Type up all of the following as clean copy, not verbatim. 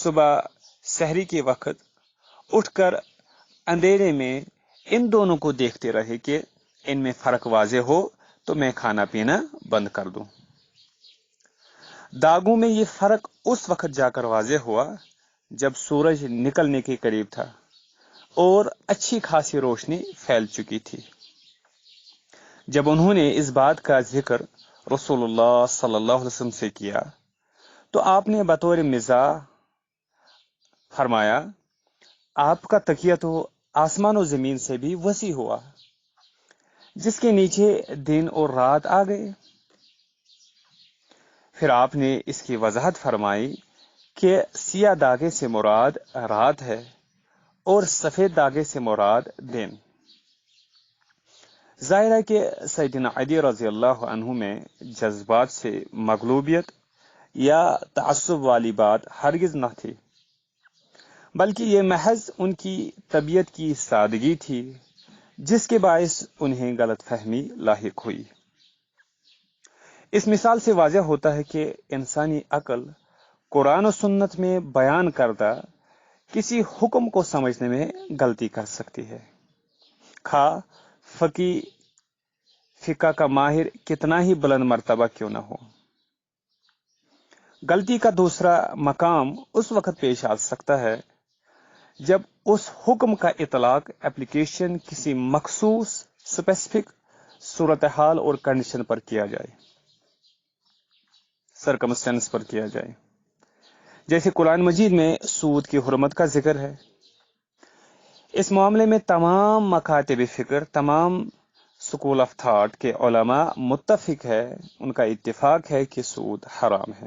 صبح سحری کے وقت اٹھ کر اندھیرے میں ان دونوں کو دیکھتے رہے کہ ان میں فرق واضح ہو تو میں کھانا پینا بند کر دوں۔ داغوں میں یہ فرق اس وقت جا کر واضح ہوا جب سورج نکلنے کے قریب تھا اور اچھی خاصی روشنی پھیل چکی تھی۔ جب انہوں نے اس بات کا ذکر رسول اللہ صلی اللہ علیہ وسلم سے کیا تو آپ نے بطور مزاح فرمایا، آپ کا تکیہ تو آسمان و زمین سے بھی وسیع ہوا، جس کے نیچے دن اور رات آ گئے۔ پھر آپ نے اس کی وضاحت فرمائی کہ سیاہ داغے سے مراد رات ہے اور سفید داغے سے مراد دن۔ ظاہر ہے کہ سیدنا علی رضی اللہ عنہ میں جذبات سے مغلوبیت یا تعصب والی بات ہرگز نہ تھی، بلکہ یہ محض ان کی طبیعت کی سادگی تھی جس کے باعث انہیں غلط فہمی لاحق ہوئی۔ اس مثال سے واضح ہوتا ہے کہ انسانی عقل قرآن و سنت میں بیان کردہ کسی حکم کو سمجھنے میں غلطی کر سکتی ہے، خواہ فقہ کا ماہر کتنا ہی بلند مرتبہ کیوں نہ ہو۔ غلطی کا دوسرا مقام اس وقت پیش آ سکتا ہے جب اس حکم کا اطلاق اپلیکیشن کسی مخصوص اسپیسیفک صورتحال اور کنڈیشن پر کیا جائے، سرکمسٹنس پر کیا جائے۔ جیسے قرآن مجید میں سود کی حرمت کا ذکر ہے۔ اس معاملے میں تمام مکاتب فکر، تمام سکول آف تھاٹ کے علماء متفق ہے، ان کا اتفاق ہے کہ سود حرام ہے۔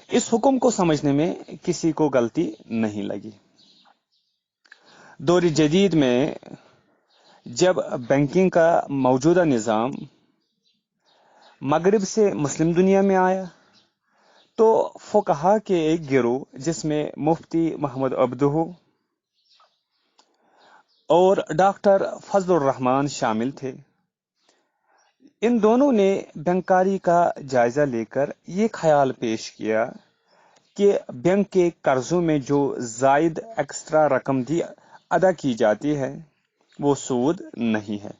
اس حکم کو سمجھنے میں کسی کو غلطی نہیں لگی۔ دور جدید میں جب بینکنگ کا موجودہ نظام مغرب سے مسلم دنیا میں آیا تو فقہا کے ایک گروہ جس میں مفتی محمد عبدہ اور ڈاکٹر فضل الرحمان شامل تھے، ان دونوں نے بینکاری کا جائزہ لے کر یہ خیال پیش کیا کہ بینک کے قرضوں میں جو زائد ایکسٹرا رقم ادا کی جاتی ہے وہ سود نہیں ہے۔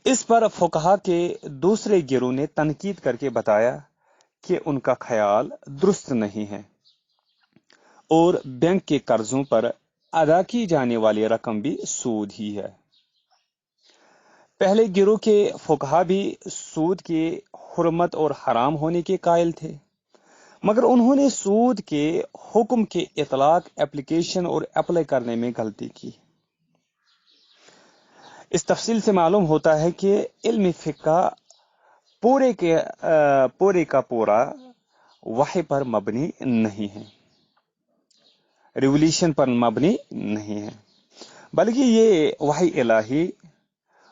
اس پر فقہا کے دوسرے گروہ نے تنقید کر کے بتایا کہ ان کا خیال درست نہیں ہے اور بینک کے قرضوں پر ادا کی جانے والی رقم بھی سود ہی ہے۔ پہلے گروہ کے فقہا بھی سود کے حرمت اور حرام ہونے کے قائل تھے، مگر انہوں نے سود کے حکم کے اطلاق، اپلیکیشن اور اپلائی کرنے میں غلطی کی۔ اس تفصیل سے معلوم ہوتا ہے کہ علم فقہ پورے کا پورا وحی پر مبنی نہیں ہے، ریولیشن پر مبنی نہیں ہے، بلکہ یہ وحی الہی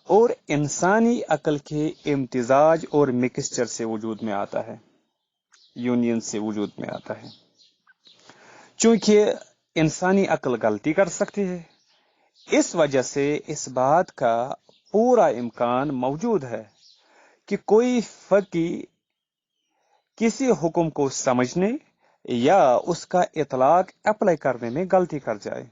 اور انسانی عقل کے امتزاج اور مکسچر سے وجود میں آتا ہے، یونین سے وجود میں آتا ہے۔ چونکہ انسانی عقل غلطی کر سکتی ہے، اس وجہ سے اس بات کا پورا امکان موجود ہے کہ کوئی فقی کسی حکم کو سمجھنے یا اس کا اطلاق اپلائی کرنے میں غلطی کر جائے۔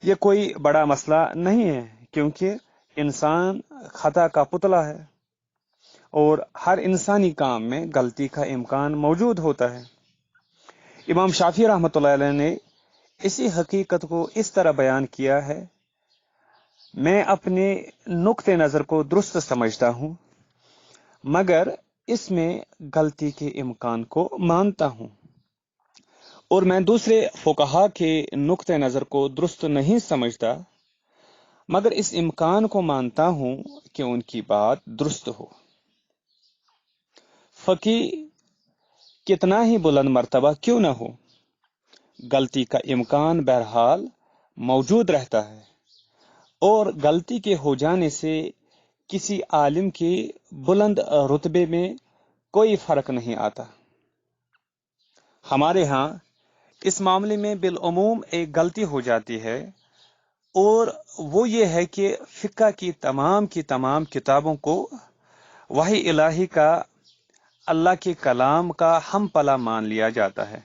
یہ کوئی بڑا مسئلہ نہیں ہے کیونکہ انسان خطا کا پتلا ہے اور ہر انسانی کام میں غلطی کا امکان موجود ہوتا ہے۔ امام شافعی رحمۃ اللہ علیہ نے اسی حقیقت کو اس طرح بیان کیا ہے، میں اپنے نقطۂ نظر کو درست سمجھتا ہوں مگر اس میں غلطی کے امکان کو مانتا ہوں، اور میں دوسرے فقہا کے نقطۂ نظر کو درست نہیں سمجھتا مگر اس امکان کو مانتا ہوں کہ ان کی بات درست ہو۔ فقی کتنا ہی بلند مرتبہ کیوں نہ ہو، غلطی کا امکان بہرحال موجود رہتا ہے، اور غلطی کے ہو جانے سے کسی عالم کے بلند رتبے میں کوئی فرق نہیں آتا۔ ہمارے ہاں اس معاملے میں بالعموم ایک غلطی ہو جاتی ہے، اور وہ یہ ہے کہ فقہ کی تمام کتابوں کو وحی الہی کا اللہ کے کلام کا ہم پلا مان لیا جاتا ہے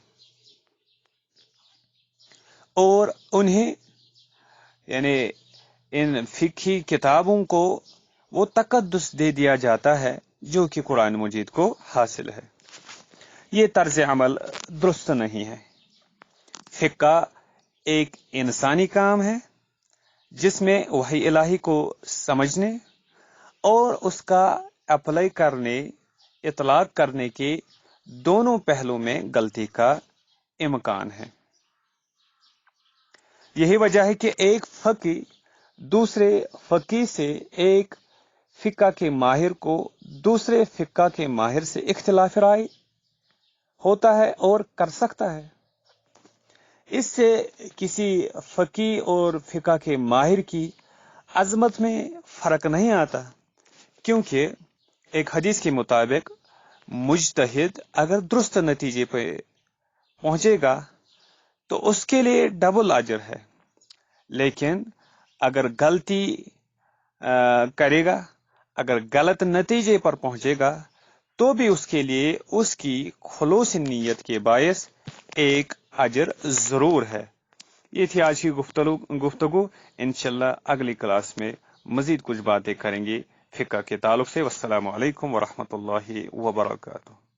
اور انہیں یعنی ان فقہی کتابوں کو وہ تقدس دے دیا جاتا ہے جو کہ قرآن مجید کو حاصل ہے۔ یہ طرز عمل درست نہیں ہے۔ فقہ ایک انسانی کام ہے جس میں وحی الہی کو سمجھنے اور اس کا اپلائی کرنے، اطلاق کرنے کے دونوں پہلو میں غلطی کا امکان ہے۔ یہی وجہ ہے کہ ایک فقی دوسرے فقی سے، ایک فقہ کے ماہر کو دوسرے فقہ کے ماہر سے اختلاف رائے ہوتا ہے اور کر سکتا ہے۔ اس سے کسی فقی اور فقہ کے ماہر کی عظمت میں فرق نہیں آتا، کیونکہ ایک حدیث کے مطابق مجتہد اگر درست نتیجے پہ پہنچے گا تو اس کے لیے ڈبل اجر ہے، لیکن اگر غلطی کرے گا، اگر غلط نتیجے پر پہنچے گا تو بھی اس کے لیے اس کی خلوص نیت کے باعث ایک اجر ضرور ہے۔ یہ تھی آج کی گفتگو۔ انشاءاللہ اگلی کلاس میں مزید کچھ باتیں کریں گے فقہ کے تعلق سے۔ والسلام علیکم ورحمۃ اللہ وبرکاتہ۔